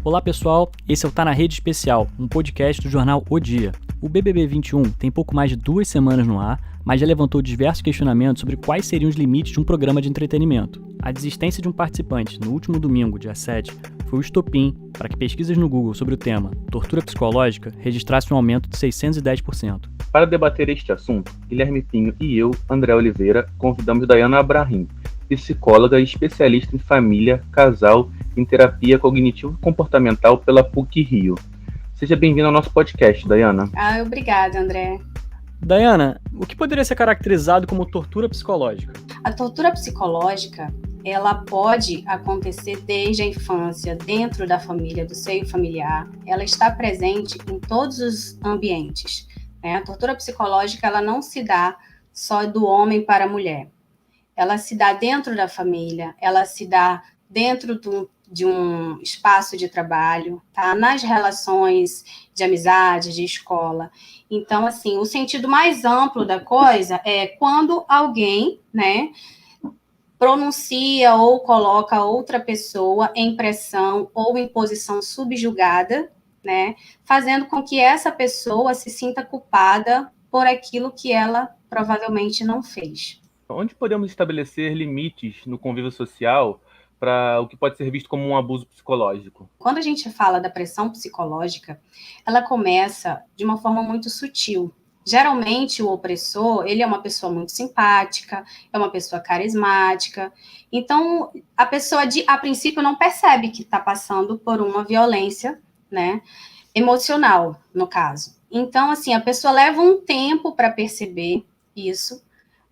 Olá pessoal, esse é o Tá na Rede Especial, um podcast do jornal O Dia. O BBB 21 tem pouco mais de 2 semanas no ar, mas já levantou diversos questionamentos sobre quais seriam os limites de um programa de entretenimento. A desistência de um participante no último domingo, dia 7, foi o estopim para que pesquisas no Google sobre o tema tortura psicológica registrassem um aumento de 610%. Para debater este assunto, Guilherme Pinho e eu, André Oliveira, convidamos Dayana Abrahim, psicóloga e especialista em família, casal e terapia cognitivo-comportamental pela PUC-Rio. Seja bem-vinda ao nosso podcast, Dayana. Obrigada, André. Dayana, o que poderia ser caracterizado como tortura psicológica? A tortura psicológica, ela pode acontecer desde a infância, dentro da família, do seio familiar. Ela está presente em todos os ambientes. A tortura psicológica, ela não se dá só do homem para a mulher. Ela se dá dentro da família, ela se dá dentro de um espaço de trabalho, tá? Nas relações de amizade, de escola. Então, assim, o sentido mais amplo da coisa é quando alguém, pronuncia ou coloca outra pessoa em pressão ou em posição subjugada, fazendo com que essa pessoa se sinta culpada por aquilo que ela provavelmente não fez. Onde podemos estabelecer limites no convívio social para o que pode ser visto como um abuso psicológico? Quando a gente fala da pressão psicológica, ela começa de uma forma muito sutil. Geralmente, o opressor, ele é uma pessoa muito simpática, é uma pessoa carismática. Então, a pessoa, a princípio, não percebe que está passando por uma violência, emocional, no caso. Então, assim, a pessoa leva um tempo para perceber isso,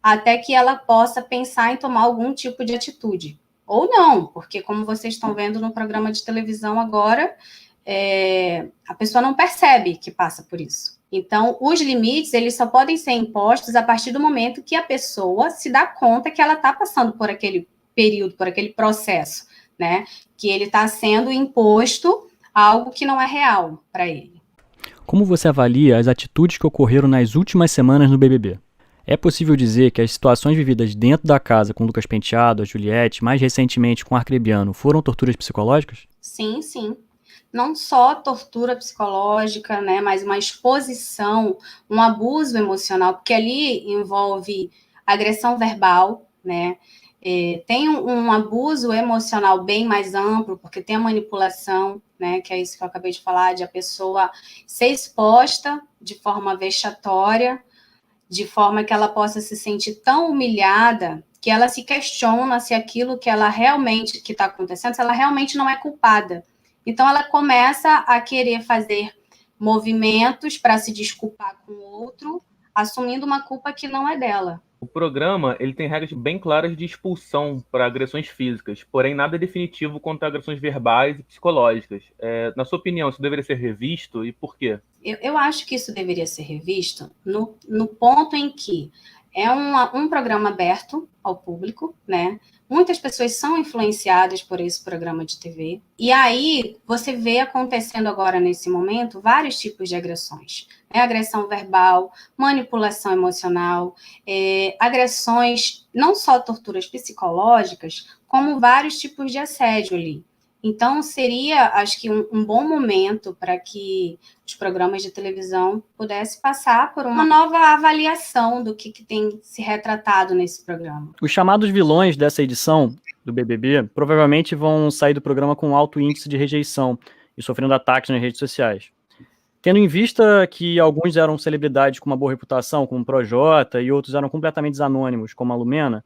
até que ela possa pensar em tomar algum tipo de atitude. Ou não, porque como vocês estão vendo no programa de televisão agora, a pessoa não percebe que passa por isso. Então, os limites, eles só podem ser impostos a partir do momento que a pessoa se dá conta que ela está passando por aquele período, por aquele processo, que ele está sendo imposto algo que não é real para ele. Como você avalia as atitudes que ocorreram nas últimas semanas no BBB? É possível dizer que as situações vividas dentro da casa com Lucas Penteado, a Juliette, mais recentemente com Arcrebiano, foram torturas psicológicas? Sim, sim. Não só tortura psicológica, mas uma exposição, um abuso emocional, porque ali envolve agressão verbal, tem um abuso emocional bem mais amplo, porque tem a manipulação, que é isso que eu acabei de falar, de a pessoa ser exposta de forma vexatória, de forma que ela possa se sentir tão humilhada que ela se questiona se aquilo que ela realmente, que está acontecendo, se ela realmente não é culpada. Então, ela começa a querer fazer movimentos para se desculpar com o outro, assumindo uma culpa que não é dela. O programa ele tem regras bem claras de expulsão para agressões físicas, porém nada é definitivo quanto a agressões verbais e psicológicas. Na sua opinião, isso deveria ser revisto e por quê? Eu acho que isso deveria ser revisto no ponto em que é um programa aberto ao público, Muitas pessoas são influenciadas por esse programa de TV. E aí, você vê acontecendo agora, nesse momento, vários tipos de agressões. Agressão verbal, manipulação emocional, agressões, não só torturas psicológicas, como vários tipos de assédio ali. Então, seria, acho que, um bom momento para que os programas de televisão pudessem passar por uma nova avaliação do que tem se retratado nesse programa. Os chamados vilões dessa edição do BBB provavelmente vão sair do programa com alto índice de rejeição e sofrendo ataques nas redes sociais. Tendo em vista que alguns eram celebridades com uma boa reputação, como o Projota, e outros eram completamente anônimos, como a Lumena,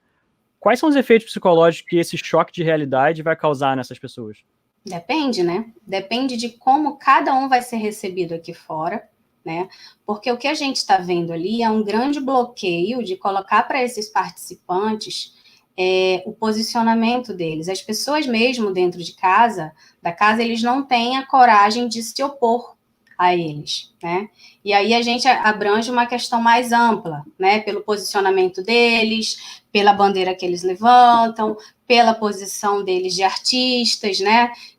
quais são os efeitos psicológicos que esse choque de realidade vai causar nessas pessoas? Depende, Depende de como cada um vai ser recebido aqui fora, Porque o que a gente está vendo ali é um grande bloqueio de colocar para esses participantes o posicionamento deles. As pessoas mesmo dentro de casa, eles não têm a coragem de se opor a eles, E aí a gente abrange uma questão mais ampla, Pelo posicionamento deles, pela bandeira que eles levantam, pela posição deles de artistas,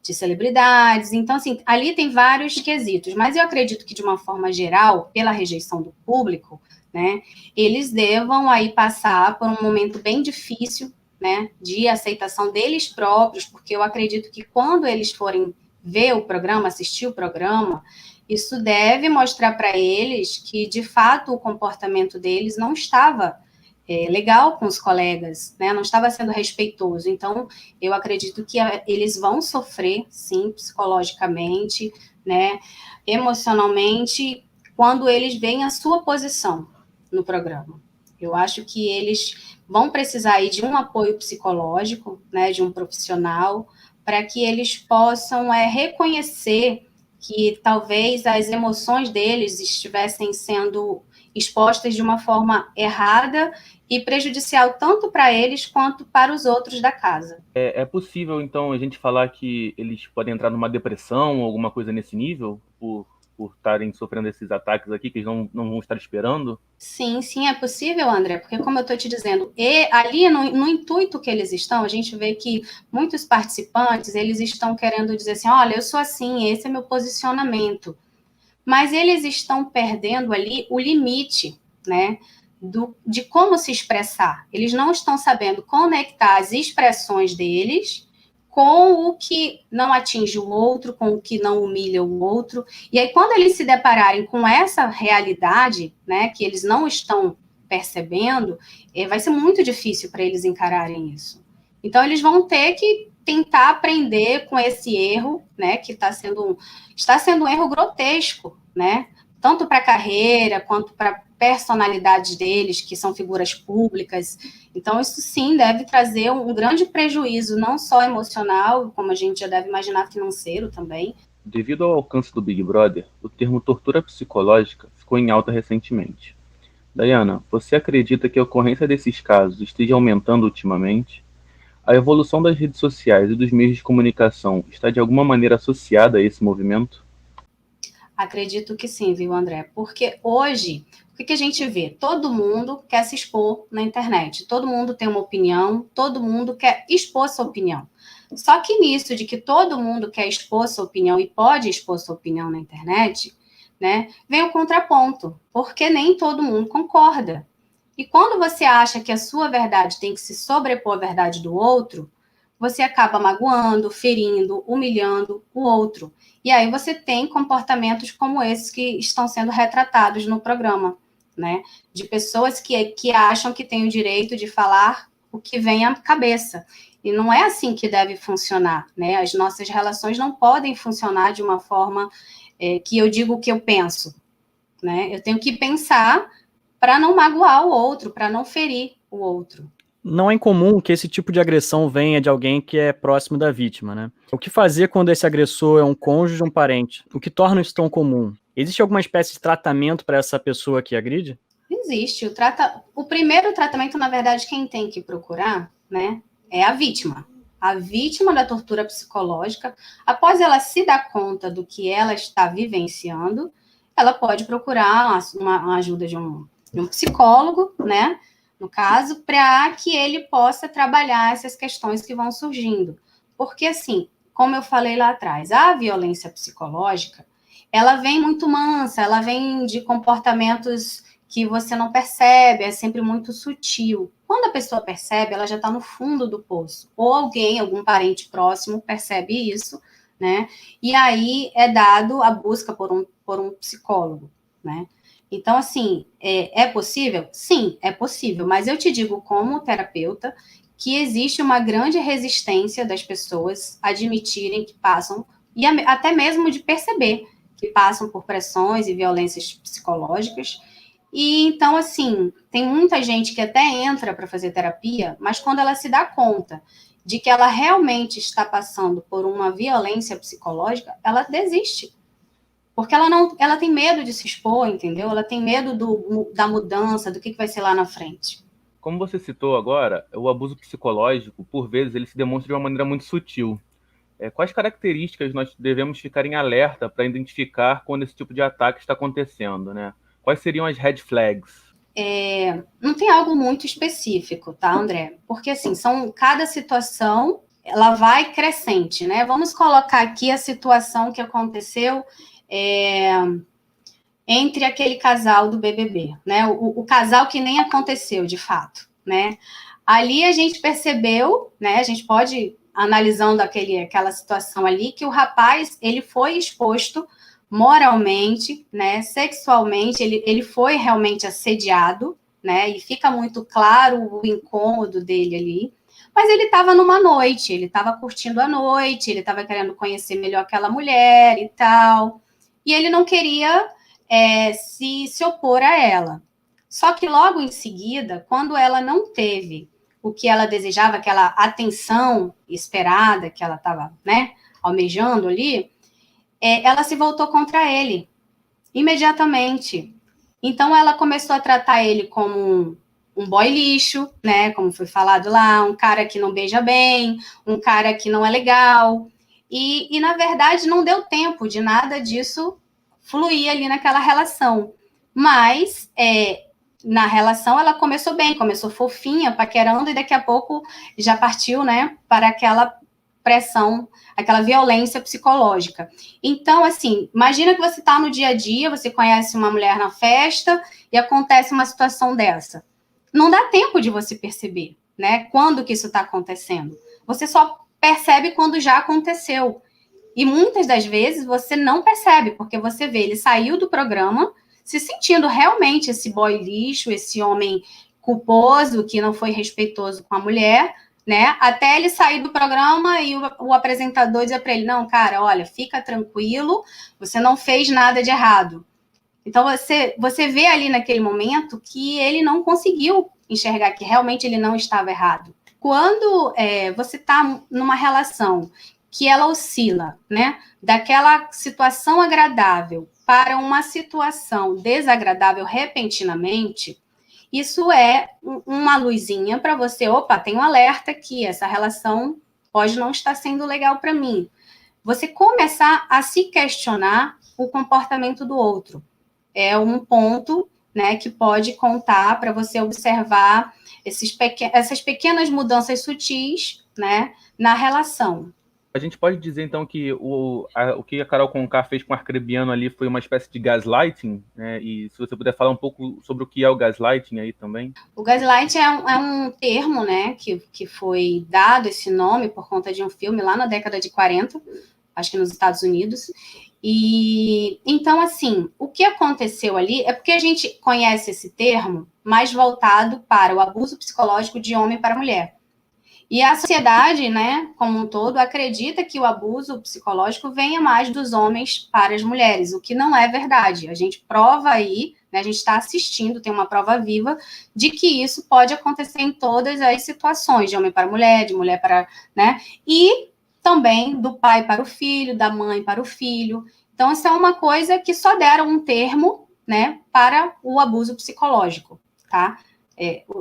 de celebridades. Então, assim, ali tem vários quesitos, mas eu acredito que, de uma forma geral, pela rejeição do público, eles devam aí passar por um momento bem difícil, de aceitação deles próprios, porque eu acredito que quando eles forem ver o programa, assistir o programa, isso deve mostrar para eles que, de fato, o comportamento deles não estava legal com os colegas, né? Não estava sendo respeitoso. Então, eu acredito que eles vão sofrer, sim, psicologicamente, né? Emocionalmente, quando eles veem a sua posição no programa. Eu acho que eles vão precisar aí de um apoio psicológico, né? De um profissional, para que eles possam reconhecer que talvez as emoções deles estivessem sendo expostas de uma forma errada e prejudicial tanto para eles quanto para os outros da casa. É possível, então, a gente falar que eles podem entrar numa depressão ou alguma coisa nesse nível, por estarem sofrendo esses ataques aqui, que eles não vão estar esperando? Sim, sim, é possível, André, porque como eu estou te dizendo, ali no intuito que eles estão, a gente vê que muitos participantes, eles estão querendo dizer assim, olha, eu sou assim, esse é meu posicionamento. Mas eles estão perdendo ali o limite, né, de como se expressar. Eles não estão sabendo conectar as expressões deles com o que não atinge o outro, com o que não humilha o outro. E aí, quando eles se depararem com essa realidade, né, que eles não estão percebendo, vai ser muito difícil para eles encararem isso. Então, eles vão ter que tentar aprender com esse erro, né, que está sendo um erro grotesco, né, tanto para a carreira quanto para personalidades deles, que são figuras públicas. Então, isso sim deve trazer um grande prejuízo, não só emocional, como a gente já deve imaginar, financeiro também. Devido ao alcance do Big Brother, o termo tortura psicológica ficou em alta recentemente. Dayana, você acredita que a ocorrência desses casos esteja aumentando ultimamente? A evolução das redes sociais e dos meios de comunicação está de alguma maneira associada a esse movimento? Acredito que sim, viu, André? Porque hoje, o que a gente vê? Todo mundo quer se expor na internet, todo mundo tem uma opinião, todo mundo quer expor sua opinião. Só que nisso de que todo mundo quer expor sua opinião e pode expor sua opinião na internet, né, vem o contraponto, porque nem todo mundo concorda. E quando você acha que a sua verdade tem que se sobrepor à verdade do outro, você acaba magoando, ferindo, humilhando o outro. E aí você tem comportamentos como esses que estão sendo retratados no programa, né? De pessoas que acham que têm o direito de falar o que vem à cabeça. E não é assim que deve funcionar, né? As nossas relações não podem funcionar de uma forma que eu digo o que eu penso, né? Eu tenho que pensar para não magoar o outro, para não ferir o outro. Não é incomum que esse tipo de agressão venha de alguém que é próximo da vítima, né? O que fazer quando esse agressor é um cônjuge ou um parente? O que torna isso tão comum? Existe alguma espécie de tratamento para essa pessoa que agride? Existe. O primeiro tratamento, na verdade, quem tem que procurar, né, é a vítima. A vítima da tortura psicológica, após ela se dar conta do que ela está vivenciando, ela pode procurar uma ajuda de um psicólogo, né, no caso, para que ele possa trabalhar essas questões que vão surgindo. Porque, assim, como eu falei lá atrás, a violência psicológica, ela vem muito mansa, ela vem de comportamentos que você não percebe, é sempre muito sutil. Quando a pessoa percebe, ela já está no fundo do poço. Ou alguém, algum parente próximo, percebe isso, né? E aí é dado a busca por um psicólogo, né? Então, assim, é possível? Sim, é possível. Mas eu te digo, como terapeuta, que existe uma grande resistência das pessoas admitirem que passam, e até mesmo de perceber que passam por pressões e violências psicológicas. E então, assim, tem muita gente que até entra para fazer terapia, mas quando ela se dá conta de que ela realmente está passando por uma violência psicológica, ela desiste. Porque ela tem medo de se expor, entendeu? Ela tem medo da mudança, do que vai ser lá na frente. Como você citou agora, o abuso psicológico, por vezes, ele se demonstra de uma maneira muito sutil. Quais características nós devemos ficar em alerta para identificar quando esse tipo de ataque está acontecendo, né? Quais seriam as red flags? Não tem algo muito específico, tá, André? Porque, assim, cada situação, ela vai crescente, né? Vamos colocar aqui a situação que aconteceu entre aquele casal do BBB, né? O casal que nem aconteceu, de fato, né? Ali a gente percebeu, né? A gente pode analisando aquela situação ali, que o rapaz, ele foi exposto moralmente, né, sexualmente, ele foi realmente assediado, né, e fica muito claro o incômodo dele ali, mas ele estava numa noite, ele estava curtindo a noite, ele estava querendo conhecer melhor aquela mulher e tal, e ele não queria se opor a ela. Só que logo em seguida, quando ela não teve o que ela desejava, aquela atenção esperada que ela estava, né, almejando ali, ela se voltou contra ele, imediatamente. Então, ela começou a tratar ele como um boy lixo, né, como foi falado lá, um cara que não beija bem, um cara que não é legal, e na verdade, não deu tempo de nada disso fluir ali naquela relação. Mas, na relação, ela começou bem, começou fofinha, paquerando, e daqui a pouco já partiu, né, para aquela pressão, aquela violência psicológica. Então, assim, imagina que você está no dia a dia, você conhece uma mulher na festa e acontece uma situação dessa. Não dá tempo de você perceber, né, quando que isso está acontecendo. Você só percebe quando já aconteceu. E muitas das vezes você não percebe, porque você vê, ele saiu do programa se sentindo realmente esse boy lixo, esse homem culposo, que não foi respeitoso com a mulher, né? Até ele sair do programa e o apresentador dizer para ele, não, cara, olha, fica tranquilo, você não fez nada de errado. Então, você vê ali naquele momento que ele não conseguiu enxergar que realmente ele não estava errado. Quando você está numa relação que ela oscila, né, daquela situação agradável para uma situação desagradável repentinamente, isso é uma luzinha para você, opa, tem um alerta aqui, essa relação pode não estar sendo legal para mim. Você começar a se questionar o comportamento do outro. É um ponto, né, que pode contar para você observar essas pequenas mudanças sutis, né, na relação. A gente pode dizer, então, que o que a Carol Conká fez com o Arcrebiano ali foi uma espécie de gaslighting, né? E se você puder falar um pouco sobre o que é o gaslighting aí também. O gaslighting é um termo, né, que foi dado esse nome por conta de um filme lá na década de 40, acho que nos Estados Unidos. E então, assim, o que aconteceu ali é porque a gente conhece esse termo mais voltado para o abuso psicológico de homem para mulher. E a sociedade, né, como um todo, acredita que o abuso psicológico venha mais dos homens para as mulheres, o que não é verdade. A gente prova aí, né, a gente está assistindo, tem uma prova viva de que isso pode acontecer em todas as situações, de homem para mulher, de mulher para, né, e também do pai para o filho, da mãe para o filho. Então, isso é uma coisa que só deram um termo, né, para o abuso psicológico, tá?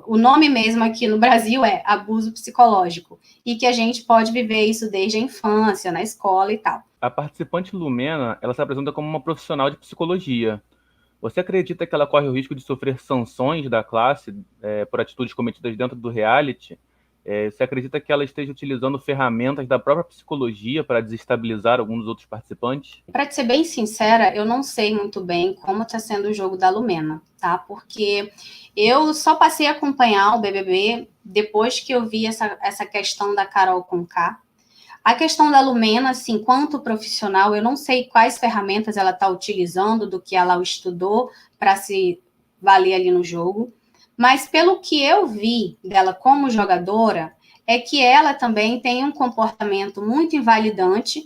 O nome mesmo aqui no Brasil é abuso psicológico, e que a gente pode viver isso desde a infância, na escola e tal. A participante Lumena, ela se apresenta como uma profissional de psicologia. Você acredita que ela corre o risco de sofrer sanções da classe por atitudes cometidas dentro do reality? Você acredita que ela esteja utilizando ferramentas da própria psicologia para desestabilizar alguns dos outros participantes? Para ser bem sincera, eu não sei muito bem como está sendo o jogo da Lumena, tá? Porque eu só passei a acompanhar o BBB depois que eu vi essa questão da Carol Conká. A questão da Lumena, assim, enquanto profissional, eu não sei quais ferramentas ela está utilizando, do que ela estudou para se valer ali no jogo. Mas pelo que eu vi dela como jogadora, é que ela também tem um comportamento muito invalidante,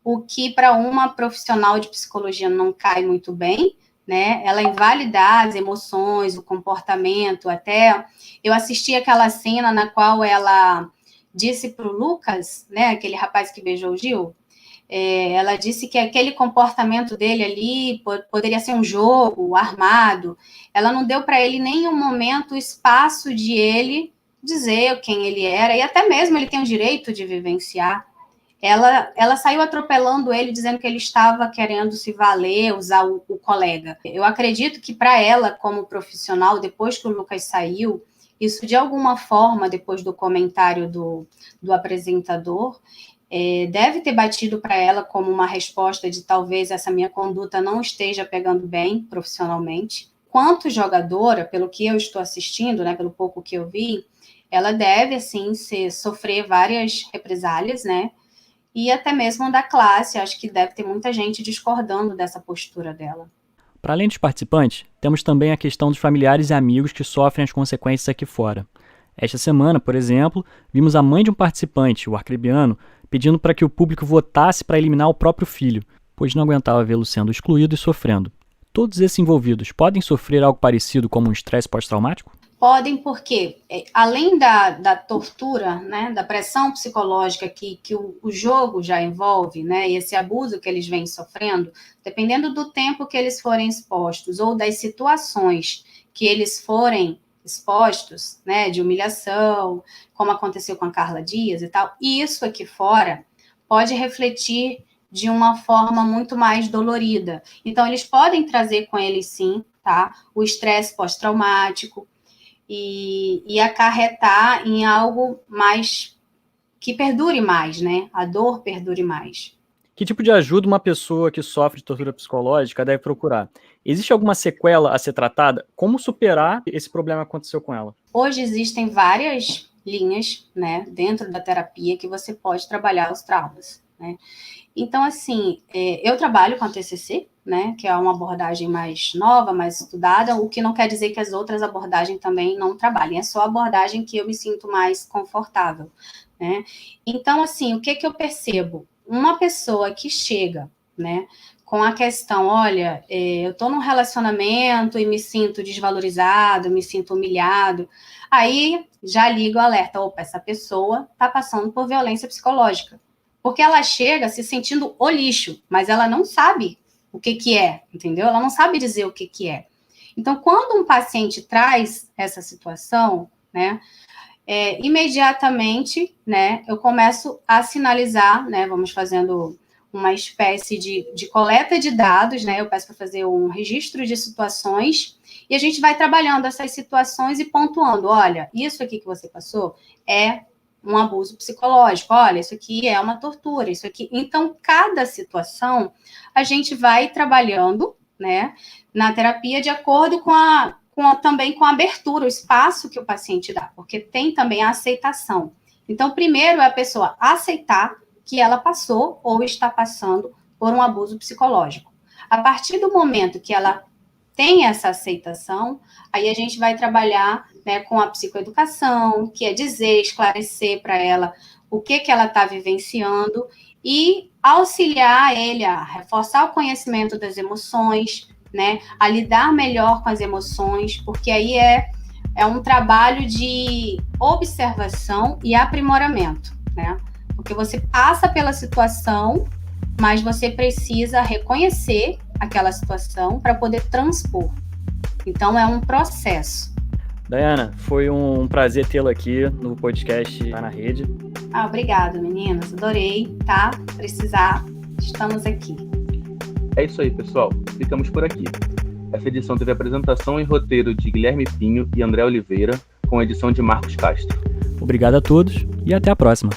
o que para uma profissional de psicologia não cai muito bem, né? Ela invalidar as emoções, o comportamento, até eu assisti aquela cena na qual ela disse para o Lucas, né, aquele rapaz que beijou o Gil, ela disse que aquele comportamento dele ali poderia ser um jogo armado. Ela não deu para ele em nenhum momento o espaço de ele dizer quem ele era, e até mesmo ele tem o direito de vivenciar. Ela saiu atropelando ele, dizendo que ele estava querendo se valer, usar o colega. Eu acredito que para ela, como profissional, depois que o Lucas saiu, isso de alguma forma, depois do comentário do apresentador, deve ter batido para ela como uma resposta de talvez essa minha conduta não esteja pegando bem profissionalmente. Quanto jogadora, pelo que eu estou assistindo, né, pelo pouco que eu vi, ela deve, assim, sofrer várias represálias, né? E até mesmo da classe, acho que deve ter muita gente discordando dessa postura dela. Para além dos participantes, temos também a questão dos familiares e amigos que sofrem as consequências aqui fora. Esta semana, por exemplo, vimos a mãe de um participante, o arcrebiano, pedindo para que o público votasse para eliminar o próprio filho, pois não aguentava vê-lo sendo excluído e sofrendo. Todos esses envolvidos podem sofrer algo parecido como um estresse pós-traumático? Podem, porque além da tortura, né, da pressão psicológica que o jogo já envolve, né, e esse abuso que eles vêm sofrendo, dependendo do tempo que eles forem expostos ou das situações que eles forem expostos, né, de humilhação, como aconteceu com a Carla Dias e tal, e isso aqui fora pode refletir de uma forma muito mais dolorida. Então, eles podem trazer com eles, sim, tá, o estresse pós-traumático, e acarretar em algo mais que perdure mais, né? A dor perdure mais. Que tipo de ajuda uma pessoa que sofre de tortura psicológica deve procurar? Existe alguma sequela a ser tratada? Como superar esse problema que aconteceu com ela? Hoje existem várias linhas, né, dentro da terapia que você pode trabalhar os traumas, né? Então, assim, eu trabalho com a TCC, né, que é uma abordagem mais nova, mais estudada, o que não quer dizer que as outras abordagens também não trabalhem, é só a abordagem que eu me sinto mais confortável, né? Então, assim, o que eu percebo? Uma pessoa que chega, né, com a questão, olha, eu tô num relacionamento e me sinto desvalorizado, me sinto humilhado, aí já ligo o alerta, opa, essa pessoa tá passando por violência psicológica, porque ela chega se sentindo o lixo, mas ela não sabe o que é, entendeu? Ela não sabe dizer o que é. Então, quando um paciente traz essa situação, né, imediatamente, né, eu começo a sinalizar, né, vamos fazendo uma espécie de coleta de dados, né, eu peço para fazer um registro de situações, e a gente vai trabalhando essas situações e pontuando, olha, isso aqui que você passou é um abuso psicológico, olha, isso aqui é uma tortura, isso aqui. Então, cada situação a gente vai trabalhando, né, na terapia de acordo também com a abertura, o espaço que o paciente dá, porque tem também a aceitação. Então, primeiro é a pessoa aceitar que ela passou ou está passando por um abuso psicológico. A partir do momento que ela tem essa aceitação, aí a gente vai trabalhar, né, com a psicoeducação, que é dizer, esclarecer para ela o que ela está vivenciando e auxiliar ele a reforçar o conhecimento das emoções, né, a lidar melhor com as emoções, porque aí é um trabalho de observação e aprimoramento, né, porque você passa pela situação, mas você precisa reconhecer aquela situação para poder transpor. Então, é um processo. Daiana, foi um prazer tê-la aqui no podcast Tá na Rede. Obrigada, meninas. Adorei, tá? Precisar, estamos aqui. É isso aí, pessoal. Ficamos por aqui. Essa edição teve apresentação e roteiro de Guilherme Pinho e André Oliveira, com edição de Marcos Castro. Obrigado a todos e até a próxima.